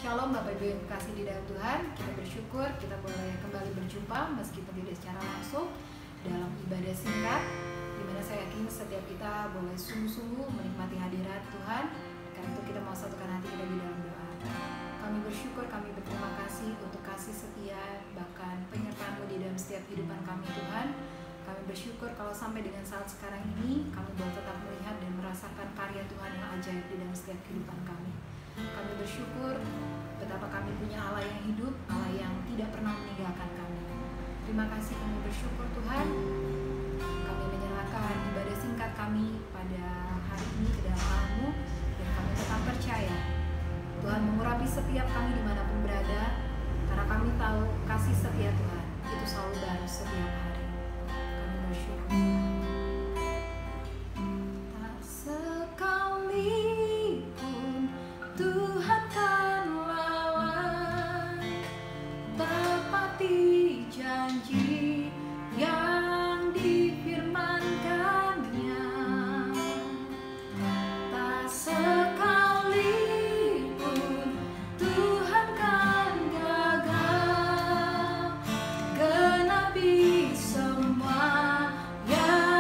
Shalom Bapak Ibu yang kasih di dalam Tuhan. Kita bersyukur kita boleh kembali berjumpa meskipun tidak secara langsung dalam ibadah singkat, dimana saya yakin setiap kita boleh sungguh-sungguh menikmati hadirat Tuhan. Karena itu kita mau satukan hati kita di dalam doa. Kami bersyukur, kami berterima kasih untuk kasih setia bahkan penyertaan-Mu di dalam setiap kehidupan kami Tuhan. Kami bersyukur kalau sampai dengan saat sekarang ini kami boleh tetap melihat dan merasakan karya Tuhan yang ajaib di dalam setiap kehidupan kami. Kami bersyukur betapa kami punya Allah yang hidup, Allah yang tidak pernah meninggalkan kami. Terima kasih, kami bersyukur Tuhan. Kami menyerahkan ibadah singkat kami pada hari ini ke dalam tangan-Mu, dan kami tetap percaya Tuhan mengurapi setiap kami dimanapun berada, karena kami tahu kasih setia Tuhan itu selalu baru setiap hari. Kami bersyukur Tuhan. Tak sekalipun Tuhan kan lalai tepati janji yang difirmankannya. Tak sekalipun Tuhan kan gagal genapi semua yang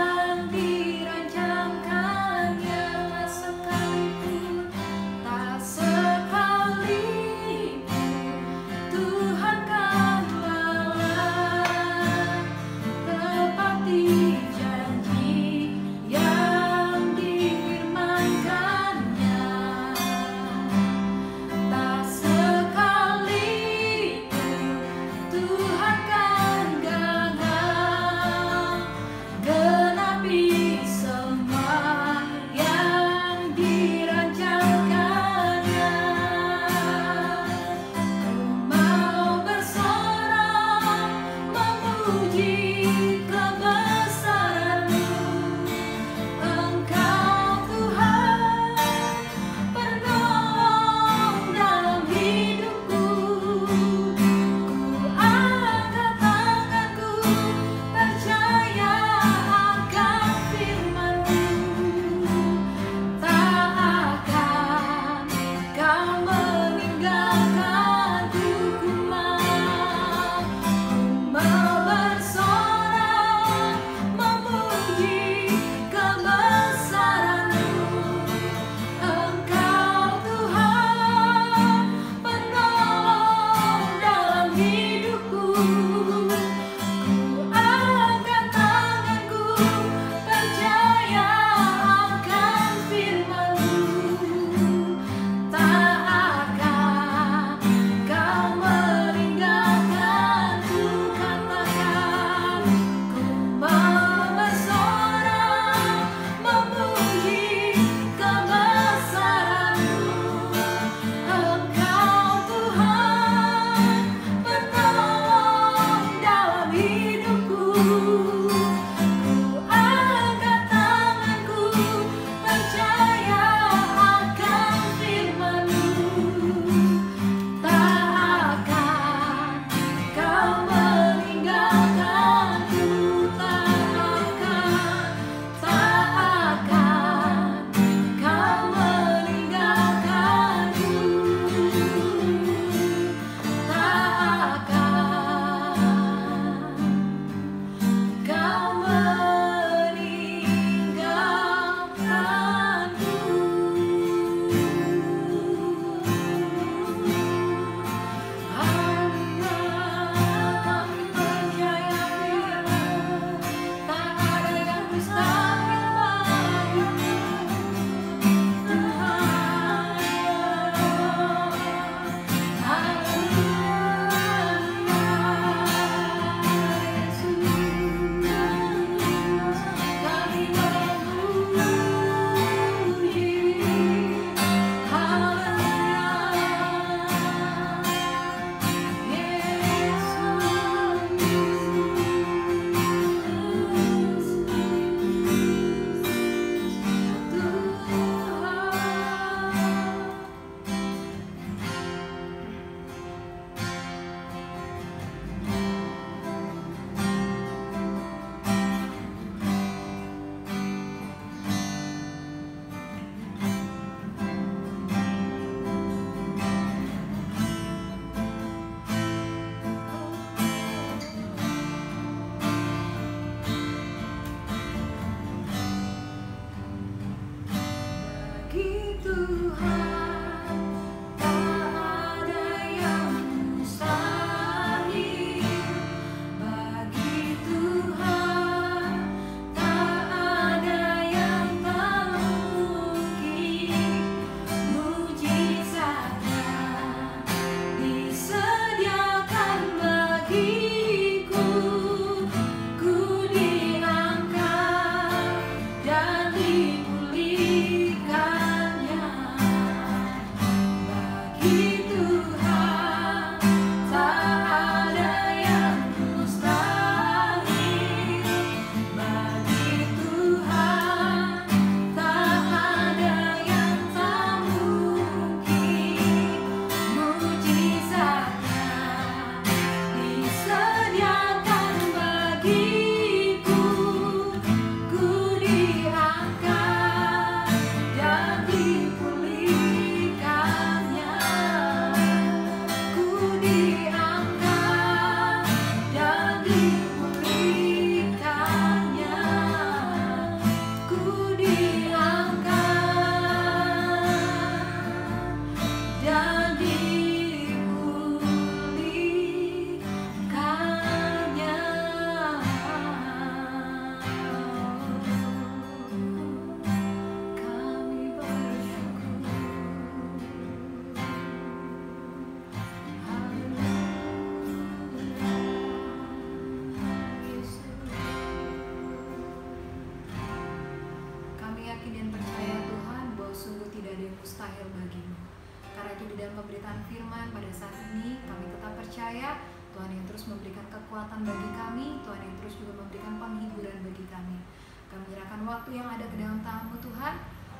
pemberitaan firman pada saat ini. Kami tetap percaya Tuhan yang terus memberikan kekuatan bagi kami, Tuhan yang terus juga memberikan penghiburan bagi kami. Kami menyerahkan waktu yang ada ke dalam tangan-Mu Tuhan.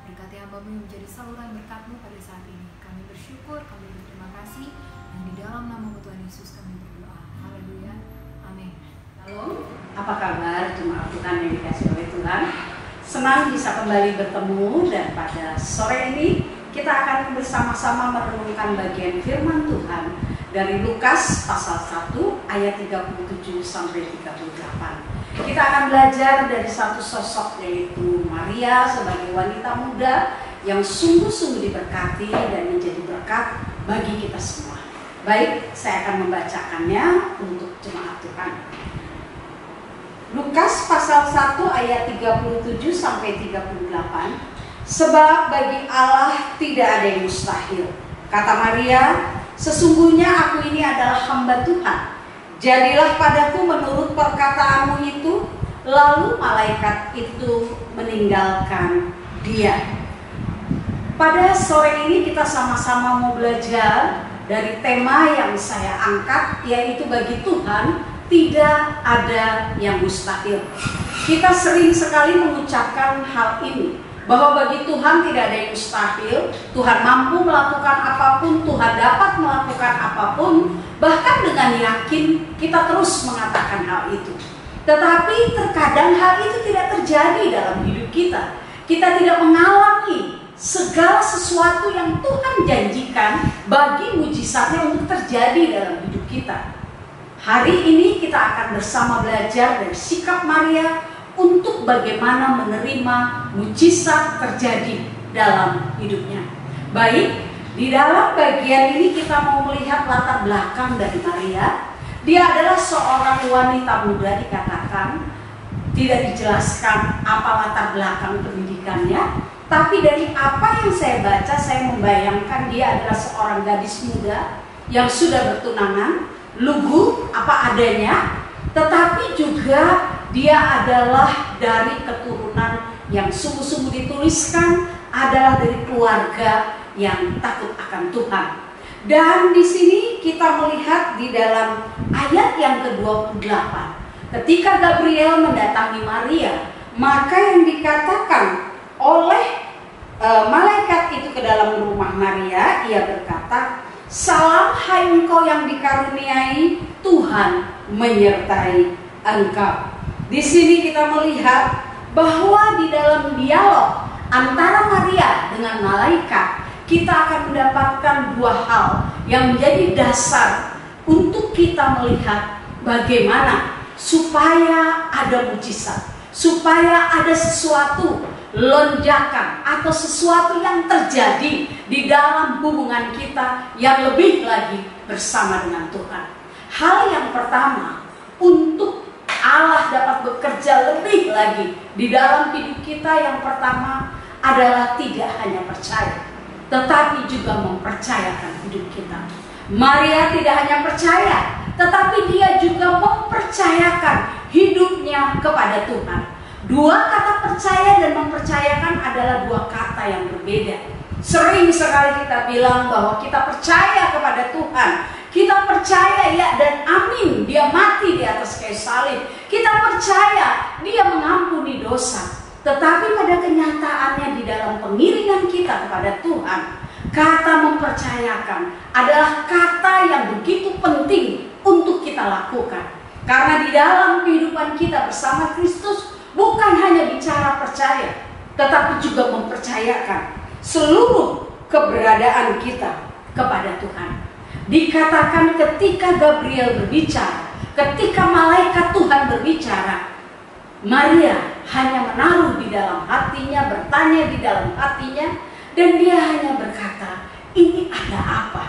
Berkati hamba-Mu yang menjadi saluran berkat-Mu pada saat ini. Kami bersyukur, kami berterima kasih, dan di dalam nama-Mu Tuhan Yesus kami berdoa. Haleluya. Amin. Halo, apa kabar jemaat Tuhan yang dikasihi oleh Tuhan? Senang bisa kembali bertemu, dan pada sore ini kita akan bersama-sama merenungkan bagian firman Tuhan dari Lukas pasal 1 ayat 37 sampai 38. Kita akan belajar dari satu sosok, yaitu Maria sebagai wanita muda yang sungguh-sungguh diberkati dan menjadi berkat bagi kita semua. Baik, saya akan membacakannya untuk jemaat Tuhan. Lukas pasal 1 ayat 37 sampai 38. Sebab bagi Allah tidak ada yang mustahil. Kata Maria, sesungguhnya aku ini adalah hamba Tuhan. Jadilah padaku menurut perkataanmu itu. Lalu malaikat itu meninggalkan dia. Pada sore ini kita sama-sama mau belajar dari tema yang saya angkat, yaitu bagi Tuhan tidak ada yang mustahil. Kita sering sekali mengucapkan hal ini, bahwa bagi Tuhan tidak ada yang mustahil. Tuhan mampu melakukan apapun, Tuhan dapat melakukan apapun. Bahkan dengan yakin kita terus mengatakan hal itu. Tetapi terkadang hal itu tidak terjadi dalam hidup kita. Kita tidak mengalami segala sesuatu yang Tuhan janjikan bagi mujizatnya untuk terjadi dalam hidup kita. Hari ini kita akan bersama belajar dari sikap Maria untuk bagaimana menerima mujizat terjadi dalam hidupnya. Baik, di dalam bagian ini kita mau melihat latar belakang dari Maria. Dia adalah seorang wanita muda, dikatakan tidak dijelaskan apa latar belakang pendidikannya, tapi dari apa yang saya baca, saya membayangkan dia adalah seorang gadis muda yang sudah bertunangan, lugu apa adanya, tetapi juga dia adalah dari keturunan yang sungguh-sungguh dituliskan adalah dari keluarga yang takut akan Tuhan. Dan di sini kita melihat di dalam ayat yang ke-28, ketika Gabriel mendatangi Maria, maka yang dikatakan oleh malaikat itu ke dalam rumah Maria, ia berkata, "Salam hai engkau yang dikaruniai, Tuhan menyertai engkau." Di sini kita melihat bahwa di dalam dialog antara Maria dengan malaikat, kita akan mendapatkan dua hal yang menjadi dasar untuk kita melihat bagaimana supaya ada mujizat, supaya ada sesuatu lonjakan atau sesuatu yang terjadi di dalam hubungan kita yang lebih lagi bersama dengan Tuhan. Hal yang pertama, untuk Allah dapat bekerja lebih lagi di dalam hidup kita, yang pertama adalah tidak hanya percaya, tetapi juga mempercayakan hidup kita. Maria tidak hanya percaya, tetapi dia juga mempercayakan hidupnya kepada Tuhan. Dua kata percaya dan mempercayakan adalah dua kata yang berbeda. Sering sekali kita bilang bahwa kita percaya kepada Tuhan. Kita percaya ya dan amin, dia mati di atas kayu salib. Kita percaya dia mengampuni dosa. Tetapi pada kenyataannya di dalam pengiringan kita kepada Tuhan, kata mempercayakan adalah kata yang begitu penting untuk kita lakukan. Karena di dalam kehidupan kita bersama Kristus bukan hanya bicara percaya, tetapi juga mempercayakan seluruh keberadaan kita kepada Tuhan. Dikatakan ketika Gabriel berbicara, ketika malaikat Tuhan berbicara, Maria hanya menaruh di dalam hatinya, bertanya di dalam hatinya, dan dia hanya berkata, "Ini ada apa?"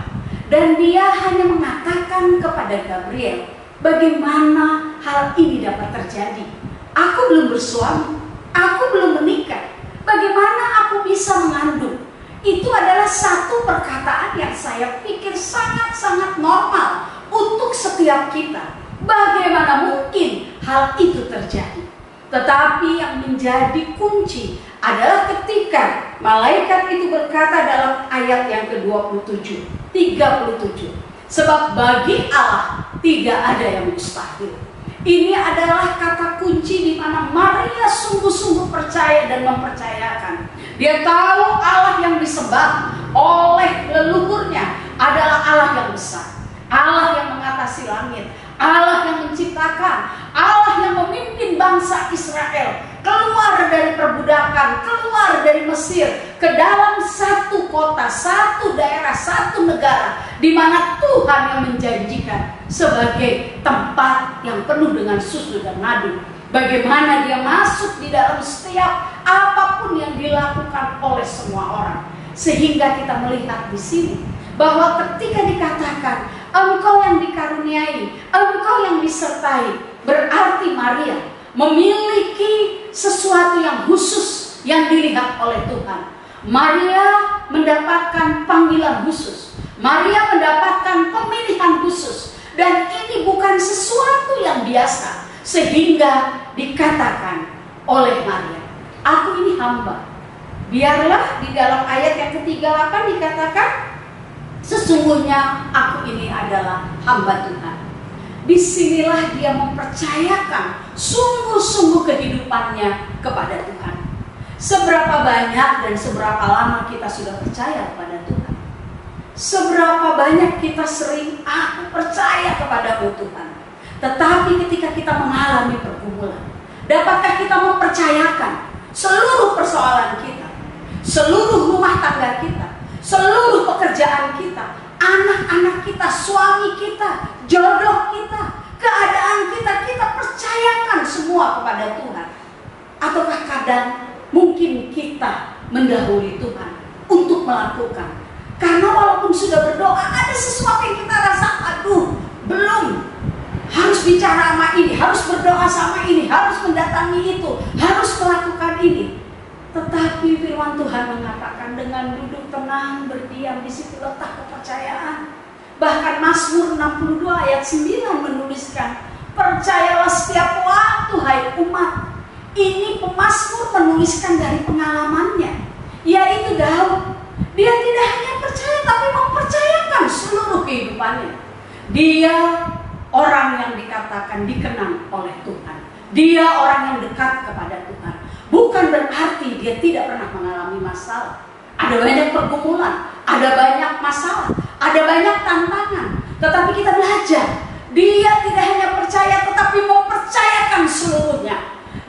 Dan dia hanya mengatakan kepada Gabriel, "Bagaimana hal ini dapat terjadi? Aku belum bersuami, aku belum menikah. Bagaimana aku bisa mengandung?" Itu adalah satu perkataan yang saya pikir sangat-sangat normal untuk setiap kita. Bagaimana mungkin hal itu terjadi? Tetapi yang menjadi kunci adalah ketika malaikat itu berkata dalam ayat yang ke-27, 37. Sebab bagi Allah tidak ada yang mustahil. Ini adalah kata kunci di mana Maria sungguh-sungguh percaya dan mempercayakan. Dia tahu Allah yang disembah oleh leluhurnya adalah Allah yang besar, Allah yang mengatasi langit, Allah yang menciptakan, Allah yang memimpin bangsa Israel keluar dari perbudakan, keluar dari Mesir ke dalam satu kota, satu daerah, satu negara di mana Tuhan yang menjanjikan sebagai tempat yang penuh dengan susu dan madu. Bagaimana dia masuk di dalam setiap apapun yang dilakukan oleh semua orang. Sehingga kita melihat di sini bahwa ketika dikatakan engkau yang dikaruniai, engkau yang disertai, berarti Maria memiliki sesuatu yang khusus yang dilihat oleh Tuhan. Maria mendapatkan panggilan khusus, Maria mendapatkan pemilihan khusus, dan ini bukan sesuatu yang biasa, sehingga dikatakan oleh Maria, aku ini hamba. Biarlah di dalam ayat yang ke-38 dikatakan, sesungguhnya aku ini adalah hamba Tuhan. Disinilah dia mempercayakan sungguh-sungguh kehidupannya kepada Tuhan. Seberapa banyak dan seberapa lama kita sudah percaya kepada Tuhan? Seberapa banyak kita sering aku percaya kepadamu Tuhan. Tetapi ketika kita mengalami pergumulan, dapatkah kita mempercayakan seluruh persoalan kita, seluruh rumah tangga kita, seluruh pekerjaan kita, anak-anak kita, suami kita, jodoh kita, keadaan kita, kita percayakan semua kepada Tuhan? Ataukah kadang mungkin kita mendahului Tuhan untuk melakukan? Karena walaupun sudah berdoa, ada sesuatu yang kita rasa, aduh, belum, harus bicara sama ini, harus berdoa sama ini, harus mendatangi itu, harus melakukan ini. Tetapi firman Tuhan mengatakan dengan duduk tenang, berdiam, di situ letak kepercayaan. Bahkan Mazmur 62 ayat 9 menuliskan, percayalah setiap waktu hai umat. Ini pemazmur menuliskan dari pengalamannya, yaitu Daud. Dia tidak hanya percaya tapi mempercayakan seluruh kehidupannya. Dia orang yang dikatakan dikenang oleh Tuhan. Dia orang yang dekat kepada Tuhan. Bukan berarti dia tidak pernah mengalami masalah. Ada banyak pergumulan, ada banyak masalah, ada banyak tantangan. Tetapi kita belajar, dia tidak hanya percaya tetapi mempercayakan seluruhnya.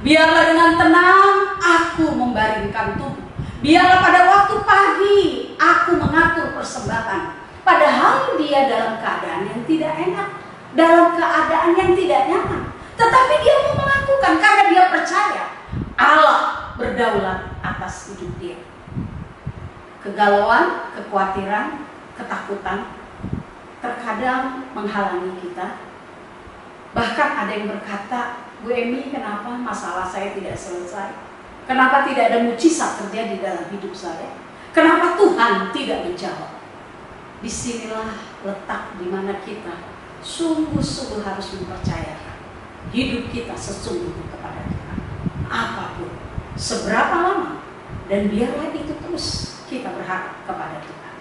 Biarlah dengan tenang aku membaringkan tubuh. Biarlah pada waktu pagi aku mengatur persembahan. Padahal dia dalam keadaan yang tidak enak, dalam keadaan yang tidak nyaman. Tetapi dia mau melakukan karena dia percaya Allah berdaulat atas hidup dia. Kegalauan, kekhawatiran, ketakutan terkadang menghalangi kita. Bahkan ada yang berkata, Bu Emi, kenapa masalah saya tidak selesai? Kenapa tidak ada mujizat terjadi dalam hidup saya? Kenapa Tuhan tidak menjawab? Disinilah letak di mana kita sungguh-sungguh harus mempercayakan hidup kita sesungguhnya kepada Tuhan. Apapun, seberapa lama, dan biarlah itu terus kita berharap kepada Tuhan.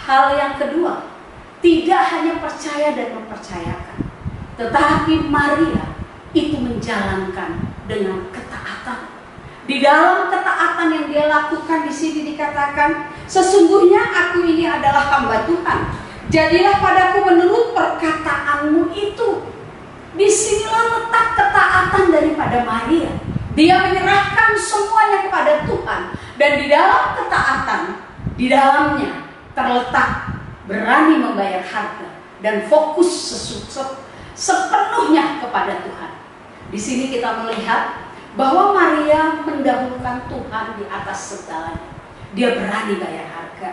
Hal yang kedua, tidak hanya percaya dan mempercayakan, tetapi Maria itu menjalankan dengan ketaatan. Di dalam ketaatan yang dia lakukan di sini dikatakan, sesungguhnya aku ini adalah hamba Tuhan. Jadilah padaku menurut perkataanmu itu. Disinilah letak ketaatan daripada Maria. Dia menyerahkan semuanya kepada Tuhan. Dan di dalam ketaatan, di dalamnya terletak berani membayar harga dan fokus sepenuhnya kepada Tuhan. Di sini kita melihat bahwa Maria mendahulukan Tuhan di atas segalanya. Dia berani bayar harga.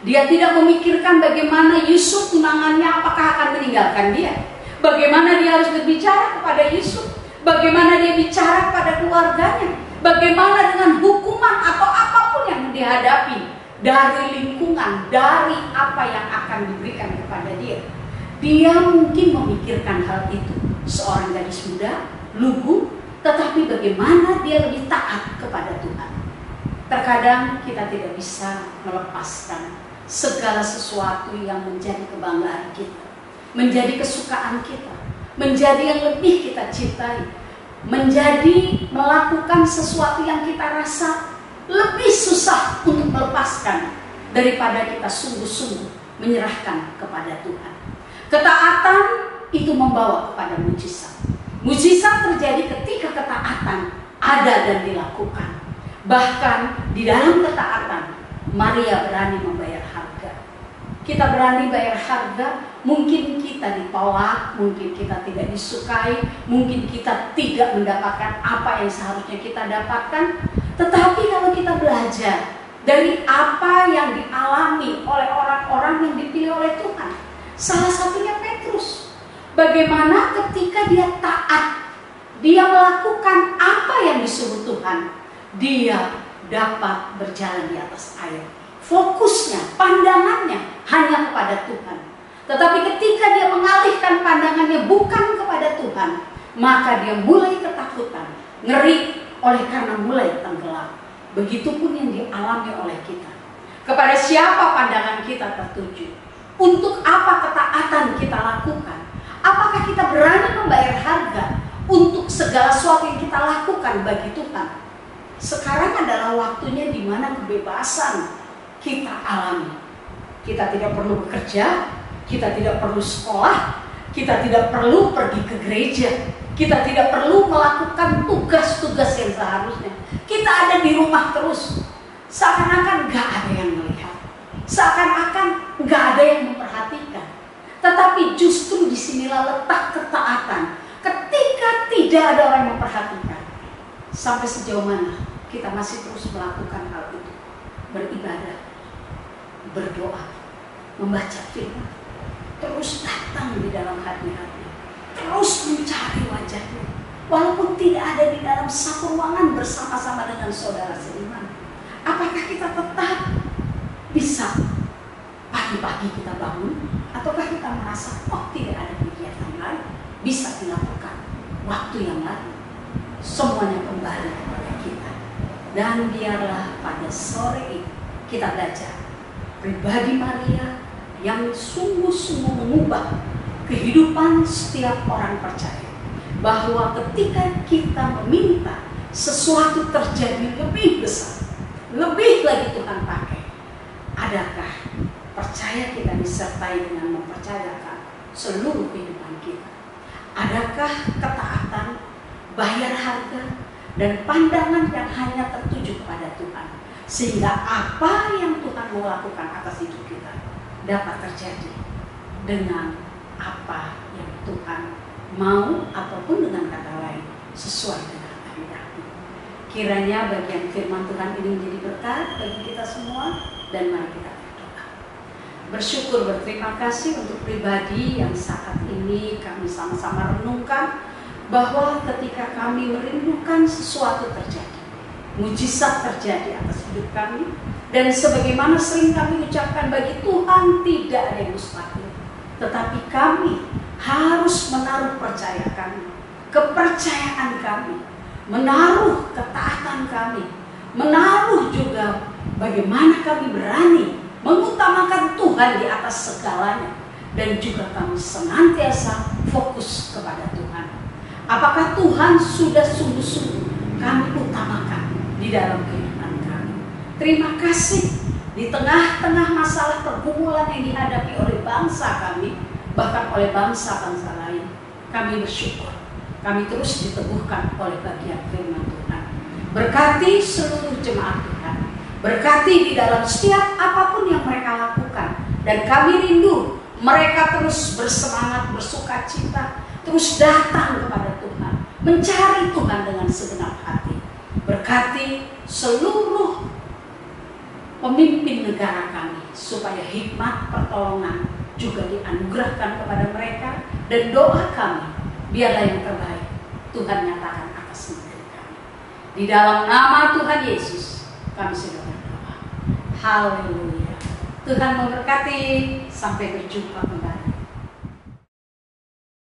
Dia tidak memikirkan bagaimana Yusuf tunangannya apakah akan meninggalkan dia. Bagaimana dia harus berbicara kepada Yusuf. Bagaimana dia bicara kepada keluarganya. Bagaimana dengan hukuman atau apapun yang dihadapi dari lingkungan, dari apa yang akan diberikan kepada dia. Dia mungkin memikirkan hal itu. Seorang gadis muda, lugu, tetapi bagaimana dia lebih taat kepada Tuhan. Terkadang kita tidak bisa melepaskan segala sesuatu yang menjadi kebanggaan kita, menjadi kesukaan kita, menjadi yang lebih kita cintai, menjadi melakukan sesuatu yang kita rasa lebih susah untuk melepaskan daripada kita sungguh-sungguh menyerahkan kepada Tuhan. Ketaatan itu membawa kepada mujizat. Mujizat terjadi ketika ketaatan ada dan dilakukan. Bahkan di dalam ketaatan, Maria berani membayar harga. Kita berani bayar harga, mungkin kita ditolak, mungkin kita tidak disukai, mungkin kita tidak mendapatkan apa yang seharusnya kita dapatkan. Tetapi kalau kita belajar dari apa yang dialami oleh orang-orang yang dipilih oleh Tuhan, salah satunya Petrus. Bagaimana ketika dia taat, dia melakukan apa yang disuruh Tuhan, dia dapat berjalan di atas air. Fokusnya, pandangannya hanya kepada Tuhan. Tetapi ketika dia mengalihkan pandangannya bukan kepada Tuhan, maka dia mulai ketakutan, ngeri oleh karena mulai tenggelam. Begitupun yang dialami oleh kita. Kepada siapa pandangan kita tertuju? Untuk apa ketaatan kita lakukan? Apakah kita berani membayar harga untuk segala sesuatu yang kita lakukan bagi Tuhan? Sekarang adalah waktunya di mana kebebasan kita alami. Kita tidak perlu bekerja, kita tidak perlu sekolah, kita tidak perlu pergi ke gereja, kita tidak perlu melakukan tugas-tugas yang seharusnya. Kita ada di rumah terus, seakan-akan gak ada yang melihat, seakan-akan gak ada yang memperhatikan. Tetapi justru disinilah letak ketaatan. Ketika tidak ada orang yang memperhatikan, sampai sejauh mana kita masih terus melakukan hal itu. Beribadah, berdoa, membaca firman, terus datang di dalam hati-hati, terus mencari wajahnya. Walaupun tidak ada di dalam satu ruangan bersama-sama dengan saudara seiman, apakah kita tetap bisa pagi-pagi kita bangun, ataukah kita merasa tidak ada kegiatan lain bisa dilakukan waktu yang lain? Semuanya kembali kepada kita. Dan biarlah pada sore ini kita belajar pribadi Maria yang sungguh-sungguh mengubah kehidupan setiap orang percaya. Bahwa ketika kita meminta sesuatu terjadi lebih besar, lebih lagi Tuhan pakai, adakah percaya kita disertai dengan mempercayakan seluruh kehidupan kita? Adakah ketaatan, bayar harga, dan pandangan yang hanya tertuju kepada Tuhan, sehingga apa yang Tuhan mau lakukan atas hidup kita dapat terjadi dengan apa yang Tuhan mau, ataupun dengan kata lain sesuai dengan kehendaknya. Kiranya bagian firman Tuhan ini menjadi berkat bagi kita semua, dan mari kita berdoa. Bersyukur, berterima kasih untuk pribadi yang saat ini kami sama-sama renungkan, bahwa ketika kami merindukan sesuatu terjadi, mujizat terjadi atas hidup kami, dan sebagaimana sering kami ucapkan, bagi Tuhan tidak ada yang mustahil. Tetapi kami harus menaruh percaya kami, kepercayaan kami, menaruh ketaatan kami, menaruh juga bagaimana kami berani mengutamakan Tuhan di atas segalanya, dan juga kami senantiasa fokus kepada Tuhan. Apakah Tuhan sudah sungguh-sungguh kami utamakan di dalam kehidupan kami? Terima kasih di tengah-tengah masalah pergumulan yang dihadapi oleh bangsa kami, bahkan oleh bangsa-bangsa lain, kami bersyukur. Kami terus diteguhkan oleh bagian firman Tuhan. Berkati seluruh jemaat Tuhan, berkati di dalam setiap apapun yang mereka lakukan, dan kami rindu mereka terus bersemangat, bersukacita, terus datang kepada Tuhan, mencari Tuhan dengan segenap hati. Berkati seluruh pemimpin negara kami, supaya hikmat pertolongan juga dianugerahkan kepada mereka, dan doa kami biarlah yang terbaik Tuhan nyatakan atas negeri kami. Di dalam nama Tuhan Yesus kami sudah berdoa. Haleluya. Tuhan memberkati. Sampai berjumpa kembali.